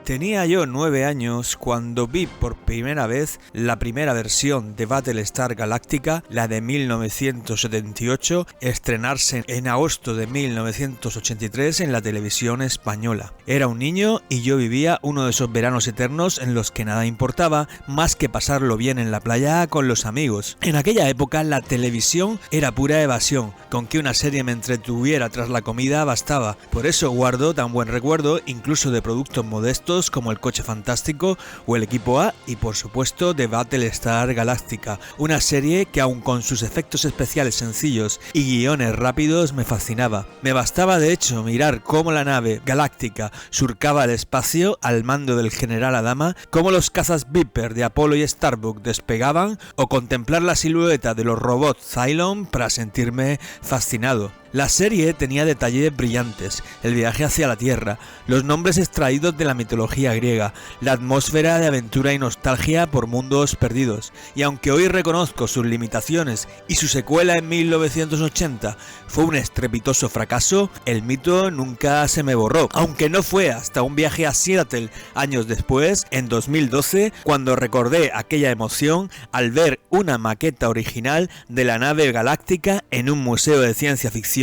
Tenía yo 9 años cuando vi por primera vez la primera versión de Battlestar Galactica, la de 1978, estrenarse en agosto de 1983 en la televisión española. Era un niño y yo vivía uno de esos veranos eternos en los que nada importaba más que pasarlo bien en la playa con los amigos. En aquella época la televisión era pura evasión, con que una serie me entretuviera tras la comida bastaba. Por eso guardo tan buen recuerdo incluso de productos modestos como El Coche Fantástico o El Equipo A y por supuesto de Battlestar Galactica, una serie que aun con sus efectos especiales sencillos y guiones rápidos me fascinaba. Me bastaba de hecho mirar cómo la nave galáctica surcaba el espacio al mando del general Adama, cómo los cazas Viper de Apolo y Starbuck despegaban o contemplar la silueta de los robots Cylon para sentirme fascinado. La serie tenía detalles brillantes, el viaje hacia la Tierra, los nombres extraídos de la mitología griega, la atmósfera de aventura y nostalgia por mundos perdidos, y aunque hoy reconozco sus limitaciones y su secuela en 1980 fue un estrepitoso fracaso, el mito nunca se me borró, aunque no fue hasta un viaje a Seattle años después, en 2012, cuando recordé aquella emoción al ver una maqueta original de la nave galáctica en un museo de ciencia ficción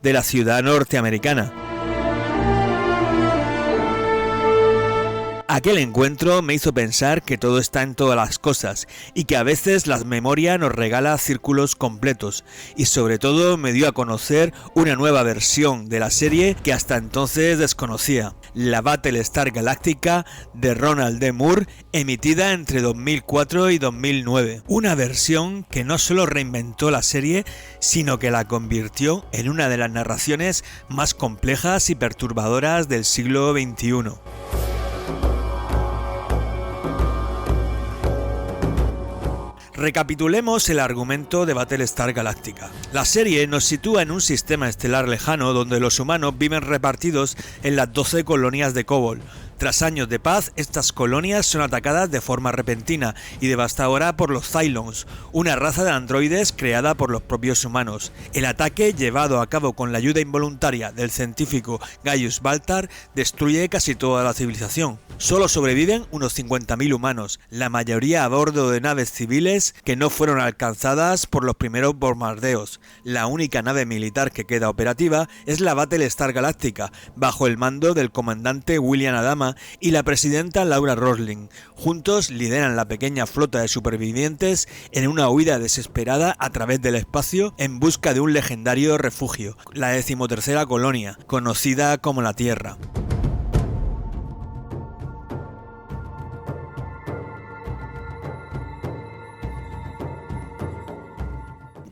de la ciudad norteamericana. Aquel encuentro me hizo pensar que todo está en todas las cosas y que a veces la memoria nos regala círculos completos, y sobre todo me dio a conocer una nueva versión de la serie que hasta entonces desconocía, la Battlestar Galactica de Ronald D. Moore, emitida entre 2004 y 2009. Una versión que no solo reinventó la serie, sino que la convirtió en una de las narraciones más complejas y perturbadoras del siglo XXI. Recapitulemos el argumento de Battlestar Galactica. La serie nos sitúa en un sistema estelar lejano donde los humanos viven repartidos en las 12 colonias de Kobol. Tras años de paz, estas colonias son atacadas de forma repentina y devastadora por los Cylons, una raza de androides creada por los propios humanos. El ataque, llevado a cabo con la ayuda involuntaria del científico Gaius Baltar, destruye casi toda la civilización. Solo sobreviven unos 50.000 humanos, la mayoría a bordo de naves civiles que no fueron alcanzadas por los primeros bombardeos. La única nave militar que queda operativa es la Battlestar Galactica, bajo el mando del comandante William Adama y la presidenta Laura Rosling. Juntos lideran la pequeña flota de supervivientes en una huida desesperada a través del espacio en busca de un legendario refugio, la 13ª colonia, conocida como la Tierra.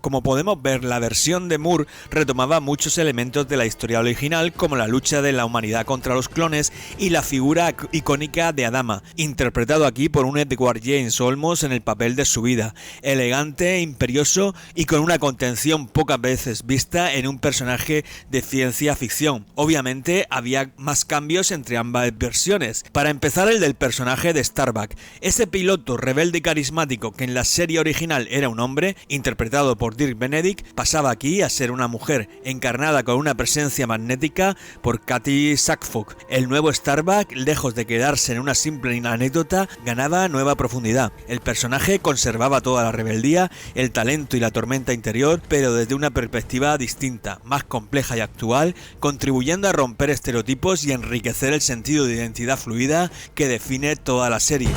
Como podemos ver, la versión de Moore retomaba muchos elementos de la historia original, como la lucha de la humanidad contra los clones y la figura icónica de Adama, interpretado aquí por un Edward James Olmos en el papel de su vida, elegante, imperioso y con una contención pocas veces vista en un personaje de ciencia ficción. Obviamente había más cambios entre ambas versiones. Para empezar, el del personaje de Starbuck, ese piloto rebelde y carismático que en la serie original era un hombre, interpretado por Dirk Benedict, pasaba aquí a ser una mujer, encarnada con una presencia magnética por Katee Sackhoff. El nuevo Starbuck, lejos de quedarse en una simple anécdota, ganaba nueva profundidad. El personaje conservaba toda la rebeldía, el talento y la tormenta interior, pero desde una perspectiva distinta, más compleja y actual, contribuyendo a romper estereotipos y enriquecer el sentido de identidad fluida que define toda la serie.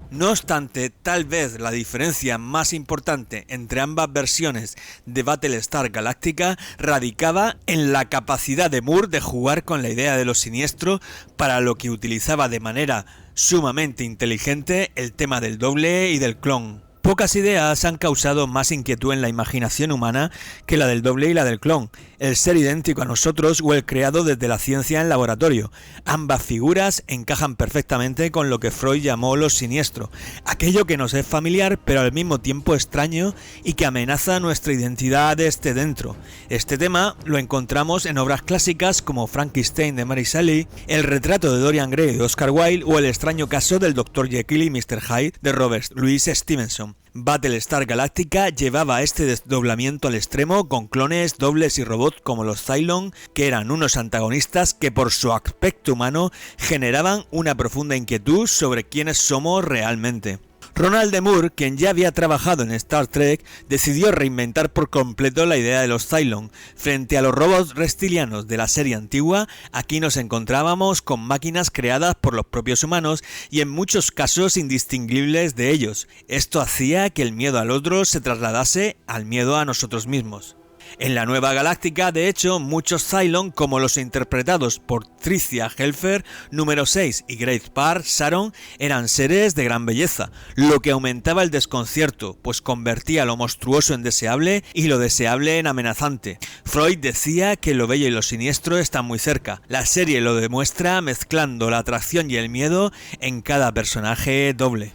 No obstante, tal vez la diferencia más importante entre ambas versiones de Battlestar Galactica radicaba en la capacidad de Moore de jugar con la idea de lo siniestro, para lo que utilizaba de manera sumamente inteligente el tema del doble y del clon. Pocas ideas han causado más inquietud en la imaginación humana que la del doble y la del clon, el ser idéntico a nosotros o el creado desde la ciencia en laboratorio. Ambas figuras encajan perfectamente con lo que Freud llamó lo siniestro, aquello que nos es familiar pero al mismo tiempo extraño y que amenaza nuestra identidad desde dentro. Este tema lo encontramos en obras clásicas como Frankenstein de Mary Shelley, El retrato de Dorian Gray de Oscar Wilde o El extraño caso del Dr. Jekyll y Mr. Hyde de Robert Louis Stevenson. Battlestar Galactica llevaba este desdoblamiento al extremo con clones, dobles y robots como los Cylon, que eran unos antagonistas que por su aspecto humano generaban una profunda inquietud sobre quiénes somos realmente. Ronald D. Moore, quien ya había trabajado en Star Trek, decidió reinventar por completo la idea de los Cylon. Frente a los robots reptilianos de la serie antigua, aquí nos encontrábamos con máquinas creadas por los propios humanos y en muchos casos indistinguibles de ellos. Esto hacía que el miedo al otro se trasladase al miedo a nosotros mismos. En la Nueva Galáctica, de hecho, muchos Cylon, como los interpretados por Tricia Helfer, número 6 y Great Par Sharon, eran seres de gran belleza, lo que aumentaba el desconcierto, pues convertía lo monstruoso en deseable y lo deseable en amenazante. Freud decía que lo bello y lo siniestro están muy cerca. La serie lo demuestra mezclando la atracción y el miedo en cada personaje doble.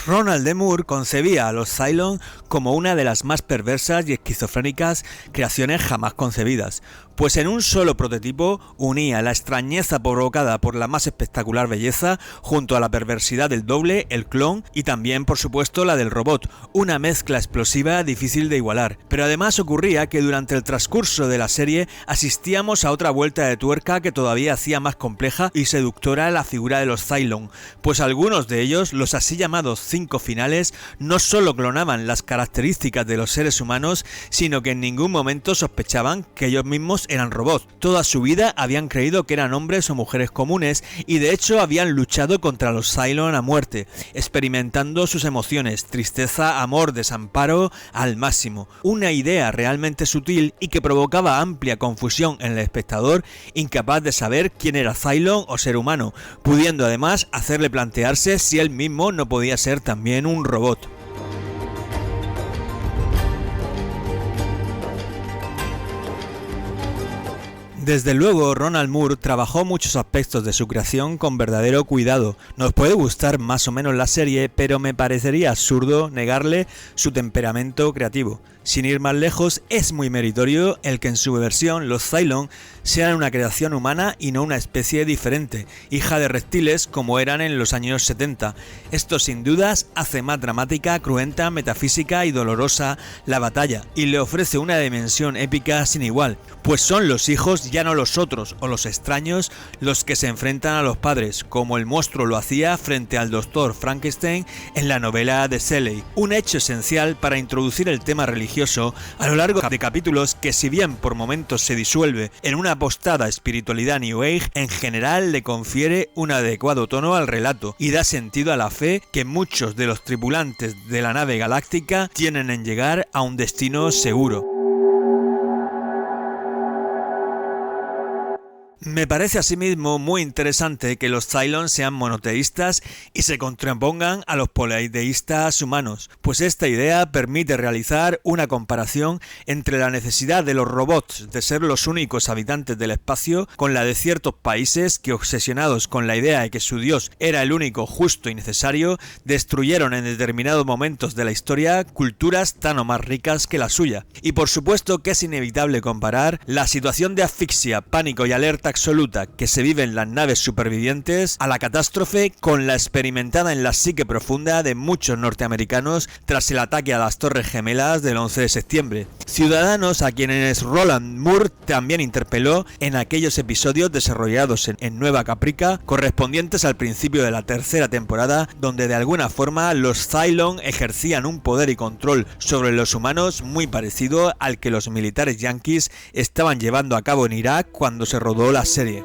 Ronald D. Moore concebía a los Cylon como una de las más perversas y esquizofrénicas creaciones jamás concebidas, pues en un solo prototipo unía la extrañeza provocada por la más espectacular belleza junto a la perversidad del doble, el clon y también por supuesto la del robot, una mezcla explosiva difícil de igualar. Pero además ocurría que durante el transcurso de la serie asistíamos a otra vuelta de tuerca que todavía hacía más compleja y seductora la figura de los Cylon, pues algunos de ellos, los así llamados 5 finales, no solo clonaban las características de los seres humanos, sino que en ningún momento sospechaban que ellos mismos eran robots. Toda su vida habían creído que eran hombres o mujeres comunes y de hecho habían luchado contra los Cylon a muerte, experimentando sus emociones, tristeza, amor, desamparo al máximo. Una idea realmente sutil y que provocaba amplia confusión en el espectador, incapaz de saber quién era Cylon o ser humano, pudiendo además hacerle plantearse si él mismo no podía ser también un robot. Desde luego, Ronald Moore trabajó muchos aspectos de su creación con verdadero cuidado. Nos puede gustar más o menos la serie, pero me parecería absurdo negarle su temperamento creativo. Sin ir más lejos, es muy meritorio el que en su versión los Cylon sean una creación humana y no una especie diferente, hija de reptiles como eran en los años 70. Esto sin dudas hace más dramática, cruenta, metafísica y dolorosa la batalla y le ofrece una dimensión épica sin igual, pues son los hijos, ya no los otros o los extraños, los que se enfrentan a los padres, como el monstruo lo hacía frente al Dr. Frankenstein en la novela de Shelley. Un hecho esencial para introducir el tema religioso a lo largo de capítulos que, si bien por momentos se disuelve en una apostada espiritualidad New Age, en general le confiere un adecuado tono al relato y da sentido a la fe que muchos de los tripulantes de la nave galáctica tienen en llegar a un destino seguro. Me parece asimismo muy interesante que los Cylon sean monoteístas y se contrapongan a los politeístas humanos, pues esta idea permite realizar una comparación entre la necesidad de los robots de ser los únicos habitantes del espacio con la de ciertos países que, obsesionados con la idea de que su dios era el único justo y necesario, destruyeron en determinados momentos de la historia culturas tan o más ricas que la suya. Y por supuesto que es inevitable comparar la situación de asfixia, pánico y alerta absoluta que se vive en las naves supervivientes a la catástrofe con la experimentada en la psique profunda de muchos norteamericanos tras el ataque a las Torres Gemelas del 11 de septiembre. Ciudadanos a quienes Roland Moore también interpeló en aquellos episodios desarrollados en Nueva Caprica, correspondientes al principio de la tercera temporada, donde de alguna forma los Cylon ejercían un poder y control sobre los humanos muy parecido al que los militares yanquis estaban llevando a cabo en Irak cuando se rodó la serie.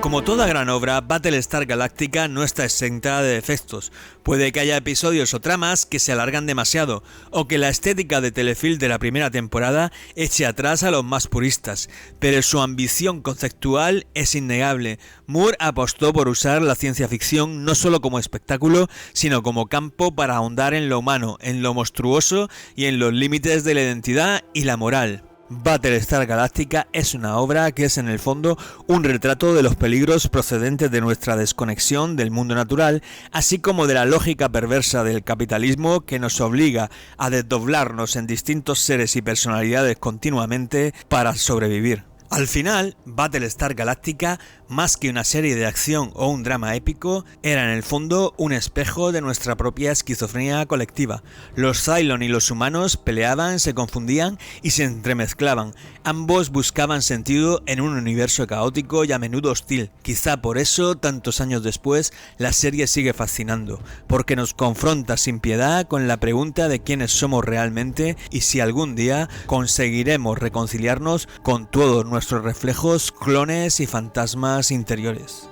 Como toda gran obra, Battlestar Galactica no está exenta de defectos. Puede que haya episodios o tramas que se alargan demasiado, o que la estética de telefilm de la primera temporada eche atrás a los más puristas, pero su ambición conceptual es innegable. Moore apostó por usar la ciencia ficción no solo como espectáculo, sino como campo para ahondar en lo humano, en lo monstruoso y en los límites de la identidad y la moral. Battlestar Galactica es una obra que es en el fondo un retrato de los peligros procedentes de nuestra desconexión del mundo natural, así como de la lógica perversa del capitalismo que nos obliga a desdoblarnos en distintos seres y personalidades continuamente para sobrevivir. Al final, Battlestar Galactica, más que una serie de acción o un drama épico, era en el fondo un espejo de nuestra propia esquizofrenia colectiva. Los Cylon y los humanos peleaban, se confundían y se entremezclaban. Ambos buscaban sentido en un universo caótico y a menudo hostil. Quizá por eso, tantos años después, la serie sigue fascinando, porque nos confronta sin piedad con la pregunta de quiénes somos realmente y si algún día conseguiremos reconciliarnos con todos nuestros reflejos, clones y fantasmas interiores.